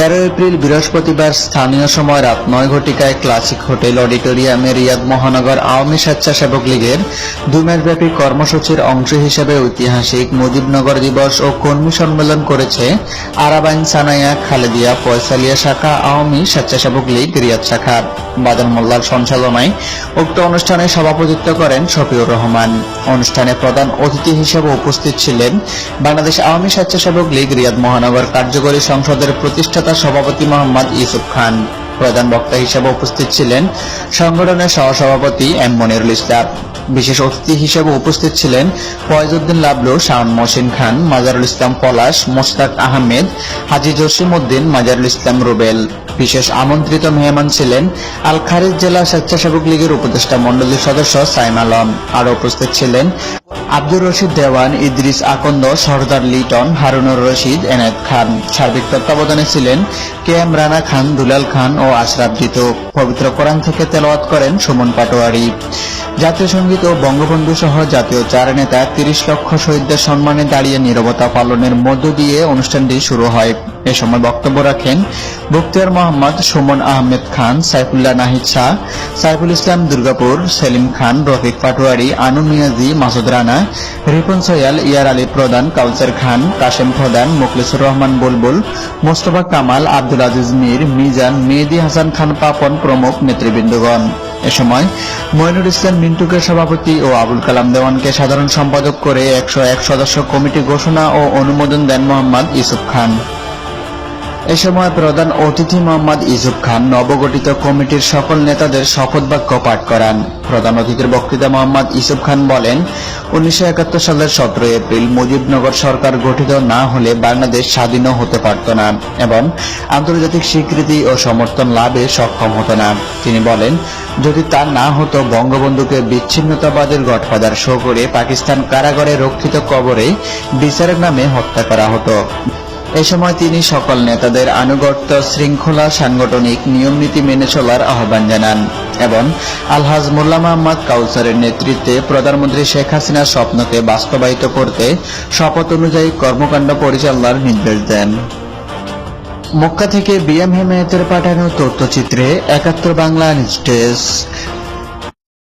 13 April বৃহস্পতিবার স্থানীয় সময় রাত 9 ঘটিকায় ক্লাসিক হোটেল অডিটোরিয়ামে রিয়াদ মহানগর আওয়ামী স্বেচ্ছাসেবক লীগের 2 মাসব্যাপী কর্মসূচির অংশ হিসেবে ঐতিহাসিক মুজিবনগর দিবস ও কর্মী সম্মেলন করেছে আরাবাইন সানাইয়া খালেদিয়া ফয়সালিয়া শাখা আওয়ামী স্বেচ্ছাসেবক লীগ রিয়াদ শাখা। বাদল মোল্লার সঞ্চালনায় উক্ত অনুষ্ঠানে সভাপতিত্ব করেন শফিউর রহমান। অনুষ্ঠানে প্রধান অতিথি হিসেবে উপস্থিত ছিলেন বাংলাদেশ আওয়ামী স্বেচ্ছাসেবক লীগ রিয়াদ মহানগর কার্যকরী সংসদের প্রতিষ্ঠাতা সভাপতি মোহাম্মদ ইউসুফ খান। প্রধান বক্তা হিসেবে উপস্থিত ছিলেন সংগঠনের সহসভাপতি এম মনিরুল ইসলাম। বিশেষ অতিথি হিসেবে উপস্থিত ছিলেন ফয়জউদ্দিন লাবলু, শাওন মহসিন খান, মাজারুল ইসলাম পলাশ, মোশতাক আহমেদ, হাজী জসিম উদ্দিন, মাজারুল ইসলাম রুবেল। বিশেষ আমন্ত্রিত মেহমান ছিলেন আল খারিজ জেলা স্বেচ্ছাসেবক লীগের উপদেষ্টা মণ্ডলীর সদস্য সাইম আলম। আরও উপস্থিত ছিলেন আব্দুর রশিদ দেওয়ান, ইদ্রিস আকন্দ, সরদার লিটন, হারুনুর রশিদ, এনায়েত খান। সার্বিক তত্ত্বাবধানে ছিলেন কে এম রানা খান, দুলাল খান ও আশরাফ জিতু। পবিত্র কোরআন থেকে তেলাওয়াত করেন সুমন পাটোয়ারি। জাতীয় সঙ্গীত ও বঙ্গবন্ধু সহ জাতীয় 4 নেতা 30 লক্ষ শহীদদের সম্মানে দাঁড়িয়ে নীরবতা পালনের মধ্য দিয়ে অনুষ্ঠানটি শুরু হয়। এ সময় বক্তব্য রাখেন বখতিয়ার মোহাম্মদ, সুমন আহমেদ খান, সাইফুল্লাহ নাহিদ শাহ, সাইফুল ইসলাম দুর্গাপুর, সেলিম খান, রফিক পাটোয়ারি, আনু মিয়াজি, মাসুদ রানা, রিপন সয়াল, ইয়ার আলী প্রধান, কাউসার খান, কাশেম প্রধান, মুখলিসুর রহমান বুলবুল, মোস্তফা কামাল, আব্দুল আজিজ মীর, মিজান, মেহেদী হাসান খান পাপন প্রমুখ নেতৃবৃন্দগণ। এ সময় মইনুল ইসলাম মিন্টুকে সভাপতি ও আবুল কালাম দেওয়ানকে সাধারণ সম্পাদক করে 101 সদস্য কমিটি ঘোষণা ও অনুমোদন দেন মোহাম্মদ ইউসুফ খান। এ সময় প্রধান অতিথি মোহাম্মদ ইউসুফ খান নবগঠিত কমিটির সকল নেতাদের শপথ বাক্য পাঠ করান। প্রধান অতিথির বক্তৃতা মোহাম্মদ ইউসুফ খান বলেন, 1971 সালের 17 এপ্রিল মুজিবনগর সরকার গঠিত না হলে বাংলাদেশ স্বাধীনও হতে পারত না এবং আন্তর্জাতিক স্বীকৃতি ও সমর্থন লাভে সক্ষম হতো না। তিনি বলেন, যদি তা না হতো বঙ্গবন্ধুকে বিচ্ছিন্নতাবাদের গডফাদার শো করে পাকিস্তান কারাগারে রক্ষিত কবরে বিচারের নামে হত্যা করা হতো। এ সময় তিনি সকল নেতাদের আনুগত্য, শৃঙ্খলা, সাংগঠনিক নিয়মনীতি মেনে চলার আহ্বান জানান এবং আলহাজ মোল্লা মোহাম্মদ কাউসারের নেতৃত্বে প্রধানমন্ত্রী শেখ হাসিনার স্বপ্নকে বাস্তবায়িত করতে শপথ অনুযায়ী কর্মকাণ্ড পরিচালনার নির্দেশ দেন। মক্কা থেকে বিএম হেমায়েতের পাঠানো তথ্যচিত্রে 71 বাংলা নিউজ ডেস্ক।